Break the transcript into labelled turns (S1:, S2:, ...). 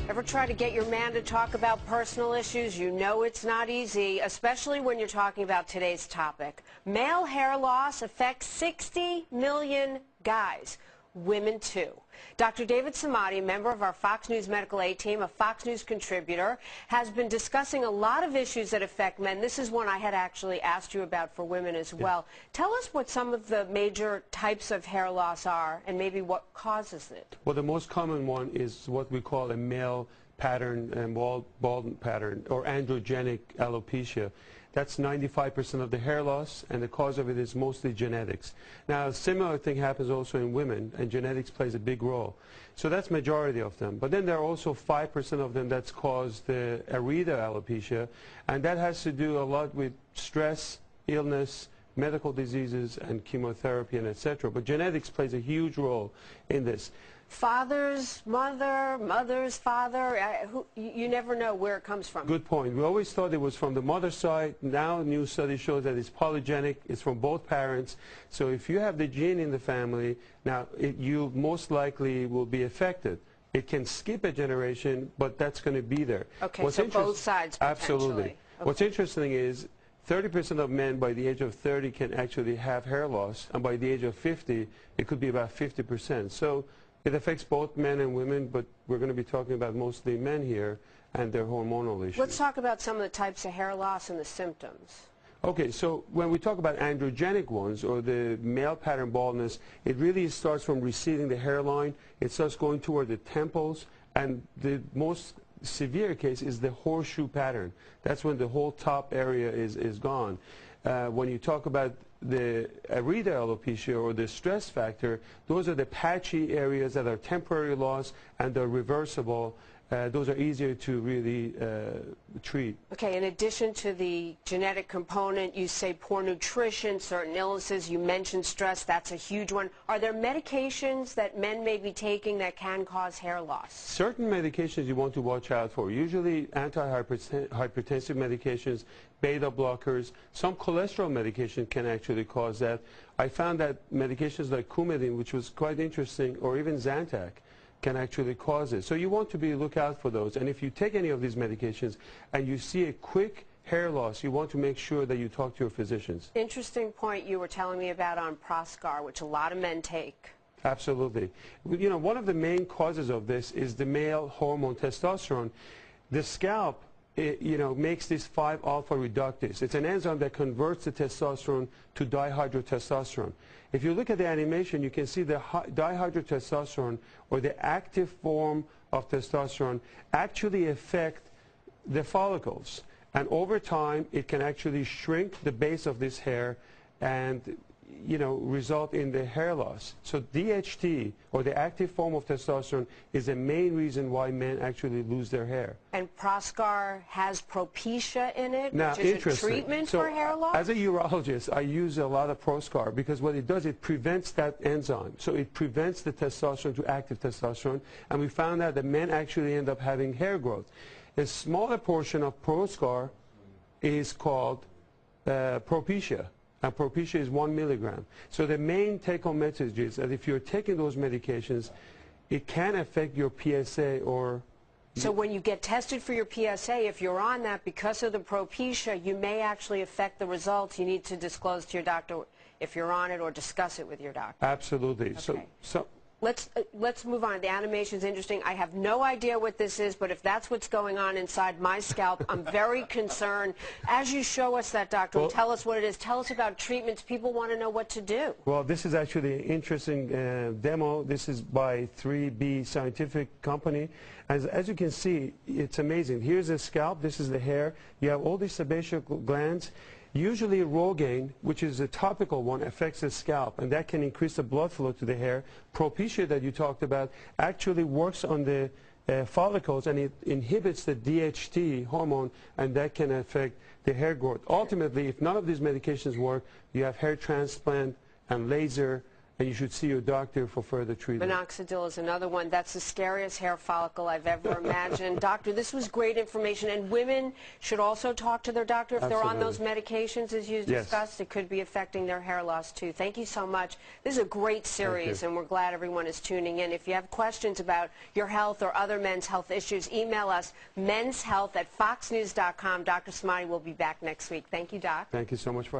S1: Ever try to get your man to talk about personal issues? You know it's not easy, especially when you're talking about today's topic. Male hair loss affects 60 million guys. Women too. Dr. David Samadi, a member of our Fox News Medical Aid team, a Fox News contributor, has been discussing a lot of issues that affect men. This is one I had actually asked you about for women as well. Tell us what some of the major types of hair loss are and maybe what causes it.
S2: Well, the most common one is what we call a male pattern and bald pattern, or androgenic alopecia. That's 95% of the hair loss, and the cause of it is mostly genetics. Now, a similar thing happens also in women, and genetics plays a big role. So that's majority of them. But then there are also 5% of them that's caused the areata alopecia, and that has to do a lot with stress, illness, medical diseases, and chemotherapy, and etc. But genetics plays a huge role in this.
S1: Father's mother, mother's father, you never know where it comes from.
S2: Good point. We always thought it was from the mother's side. Now new study shows that it's polygenic. It's from both parents. So if you have the gene in the family, now you most likely will be affected. It can skip a generation, but that's going to be there.
S1: Okay, so both sides potentially.
S2: Absolutely.
S1: Okay.
S2: What's interesting is 30% of men by the age of 30 can actually have hair loss, and by the age of 50, it could be about 50%. So it affects both men and women, but we're going to be talking about mostly men here and their hormonal issues.
S1: Let's talk about some of the types of hair loss and the symptoms.
S2: Okay, so when we talk about androgenic ones, or the male pattern baldness, it really starts from receding the hairline. It starts going toward the temples, and the most severe case is the horseshoe pattern. That's when the whole top area is gone. When you talk about the areata alopecia, or the stress factor, those are the patchy areas that are temporary loss and they're reversible. Those are easier to really treat.
S1: Okay, in addition to the genetic component, you say poor nutrition, certain illnesses, you mentioned stress, that's a huge one. Are there medications that men may be taking that can cause hair loss?
S2: Certain medications you want to watch out for, usually antihypertensive medications, beta blockers. Some cholesterol medication can actually cause that. I found that medications like Coumadin, which was quite interesting, or even Zantac, can actually cause it. So you want to look out for those. And if you take any of these medications and you see a quick hair loss, you want to make sure that you talk to your physicians.
S1: Interesting point you were telling me about on Proscar, which a lot of men take.
S2: Absolutely. You know, one of the main causes of this is the male hormone testosterone. The scalp, makes this 5-alpha reductase. It's an enzyme that converts the testosterone to dihydrotestosterone. If you look at the animation, you can see the dihydrotestosterone, or the active form of testosterone, actually affect the follicles. And over time, it can actually shrink the base of this hair and result in the hair loss. So DHT, or the active form of testosterone, is the main reason why men actually lose their hair.
S1: And Proscar has Propecia in it,
S2: now,
S1: which is a treatment for hair loss?
S2: As a urologist, I use a lot of Proscar because what it does, it prevents that enzyme. So it prevents the testosterone to active testosterone, and we found out that men actually end up having hair growth. A smaller portion of Proscar is called Propecia. And Propecia is 1 milligram. So the main take-home message is that if you're taking those medications, it can affect your PSA or...
S1: So when you get tested for your PSA, if you're on that because of the Propecia, you may actually affect the results. You need to disclose to your doctor if you're on it, or discuss it with your doctor.
S2: Absolutely.
S1: Okay.
S2: So
S1: Let's move on. The animation's interesting. I have no idea what this is, but if that's what's going on inside my scalp, I'm very concerned. As you show us that, doctor, and tell us what it is. Tell us about treatments. People want to know what to do.
S2: Well, this is actually an interesting demo. This is by 3B Scientific Company. As you can see, it's amazing. Here's the scalp. This is the hair. You have all these sebaceous glands. Usually Rogaine, which is a topical one, affects the scalp, and that can increase the blood flow to the hair. Propecia that you talked about actually works on the follicles, and it inhibits the DHT hormone, and that can affect the hair growth. Ultimately, if none of these medications work, you have hair transplant and laser and you should see your doctor for further treatment.
S1: Minoxidil is another one. That's the scariest hair follicle I've ever imagined. Doctor, this was great information, and women should also talk to their doctor if they're on those medications, as you discussed. It could be affecting their hair loss, too. Thank you so much. This is a great series, and we're glad everyone is tuning in. If you have questions about your health or other men's health issues, email us, menshealth@foxnews.com. Dr. Samadi will be back next week. Thank you, Doc.
S2: Thank you so much for